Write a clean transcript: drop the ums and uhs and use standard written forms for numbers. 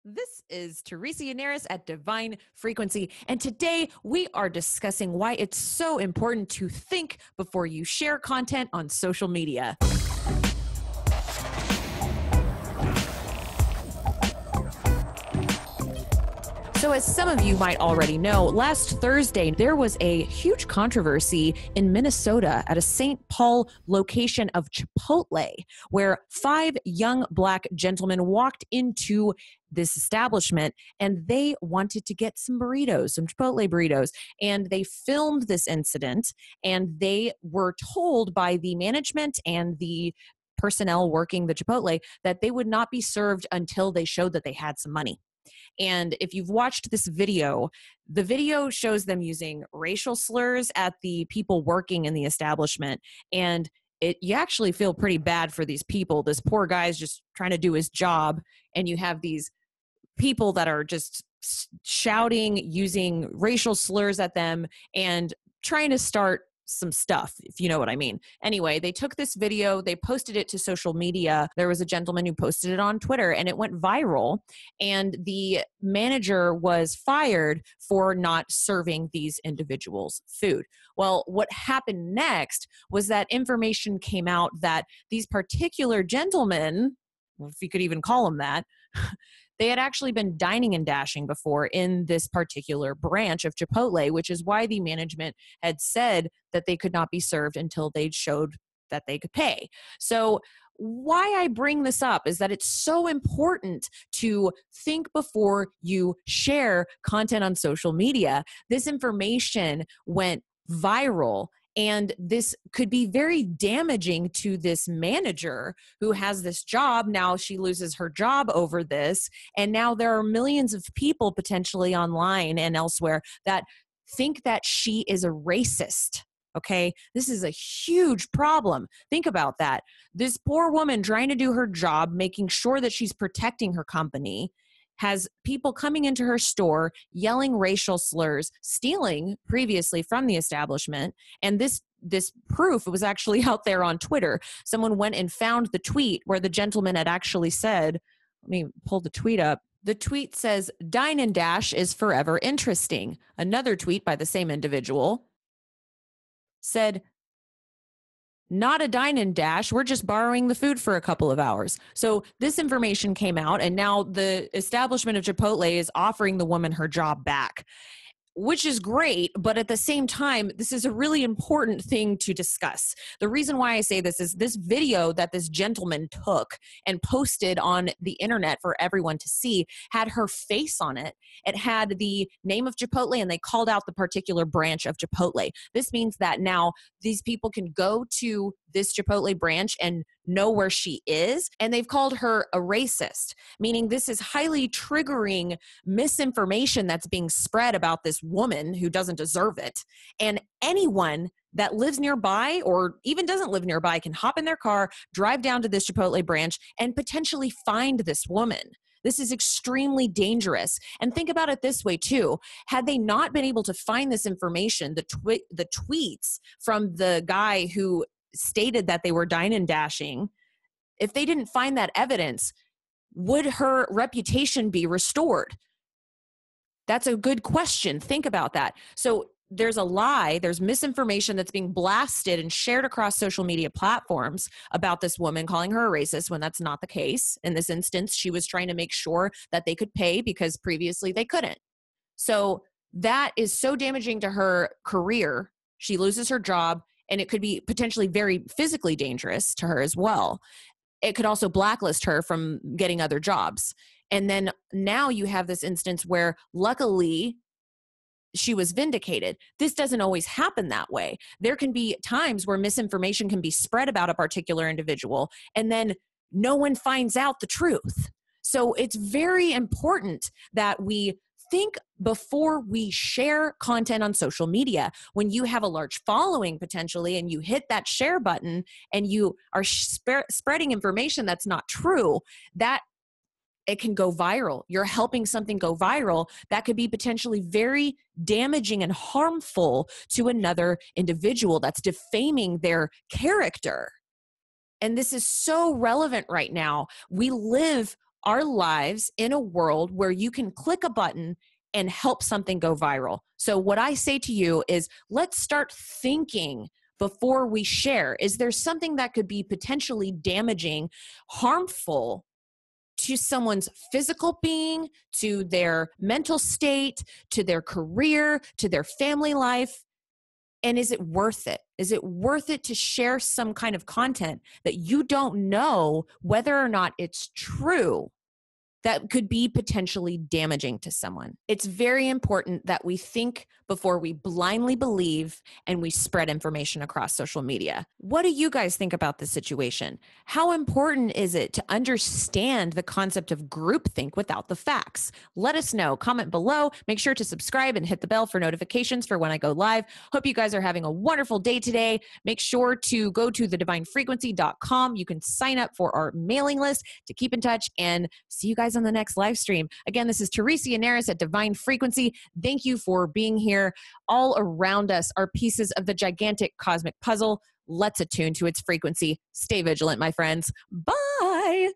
This is Teresa Yanaros at Divine Frequency, and today we are discussing why it's so important to think before you share content on social media. So as some of you might already know, last Thursday, there was a huge controversy in Minnesota at a St. Paul location of Chipotle, where 5 young Black gentlemen walked into this establishment and they wanted to get some burritos, some Chipotle burritos. And they filmed this incident, and they were told by the management and the personnel working the Chipotle that they would not be served until they showed that they had some money. And if you've watched this video, the video shows them using racial slurs at the people working in the establishment. And you actually feel pretty bad for these people. This poor guy's just trying to do his job. And you have these people that are just shouting, using racial slurs at them and trying to start some stuff, if you know what I mean. Anyway, they took this video, they posted it to social media. There was a gentleman who posted it on Twitter and it went viral, and the manager was fired for not serving these individuals food. Well, what happened next was that information came out that these particular gentlemen, if you could even call them that, they had actually been dining and dashing before in this particular branch of Chipotle, which is why the management had said that they could not be served until they showed that they could pay. So why I bring this up is that it's so important to think before you share content on social media. This information went viral, and this could be very damaging to this manager who has this job. Now she loses her job over this. And now there are millions of people potentially online and elsewhere that think that she is a racist. Okay, this is a huge problem. Think about that. This poor woman trying to do her job, making sure that she's protecting her company, has people coming into her store yelling racial slurs, stealing previously from the establishment. And this proof was actually out there on Twitter. Someone went and found the tweet where the gentleman had actually said, let me pull the tweet up. The tweet says, "Dine and dash is forever interesting." Another tweet by the same individual said, "Not a dine and dash. We're just borrowing the food for a couple of hours." So this information came out, and now the establishment of Chipotle is offering the woman her job back, which is great. But at the same time, this is a really important thing to discuss. The reason why I say this is this video that this gentleman took and posted on the internet for everyone to see had her face on it. It had the name of Chipotle, and they called out the particular branch of Chipotle. This means that now these people can go to this Chipotle branch and know where she is, and they've called her a racist, meaning this is highly triggering misinformation that's being spread about this woman who doesn't deserve it. And anyone that lives nearby or even doesn't live nearby can hop in their car, drive down to this Chipotle branch, and potentially find this woman. This is extremely dangerous. And think about it this way too. Had they not been able to find this information, the tweets from the guy who stated that they were dine and dashing, if they didn't find that evidence, would her reputation be restored? That's a good question. Think about that. So there's a lie, there's misinformation that's being blasted and shared across social media platforms about this woman, calling her a racist when that's not the case. In this instance, she was trying to make sure that they could pay because previously they couldn't. So that is so damaging to her career. She loses her job, and it could be potentially very physically dangerous to her as well. It could also blacklist her from getting other jobs. And then now you have this instance where luckily she was vindicated. This doesn't always happen that way. There can be times where misinformation can be spread about a particular individual, and then no one finds out the truth. So it's very important that we think before we share content on social media. When you have a large following potentially and you hit that share button and you are spreading information that's not true, that it can go viral. You're helping something go viral that could be potentially very damaging and harmful to another individual. That's defaming their character. And this is so relevant right now. We live our lives in a world where you can click a button and help something go viral. So what I say to you is, let's start thinking before we share. Is there something that could be potentially damaging, harmful to someone's physical being, to their mental state, to their career, to their family life? And is it worth it? Is it worth it to share some kind of content that you don't know whether or not it's true, that could be potentially damaging to someone? It's very important that we think before we blindly believe and we spread information across social media. What do you guys think about this situation? How important is it to understand the concept of groupthink without the facts? Let us know. Comment below. Make sure to subscribe and hit the bell for notifications for when I go live. Hope you guys are having a wonderful day today. Make sure to go to thedivinefrequency.com. You can sign up for our mailing list to keep in touch, and see you guys on the next live stream. Again, this is Teresa Yanaros at Divine Frequency. Thank you for being here. All around us are pieces of the gigantic cosmic puzzle. Let's attune to its frequency. Stay vigilant, my friends. Bye.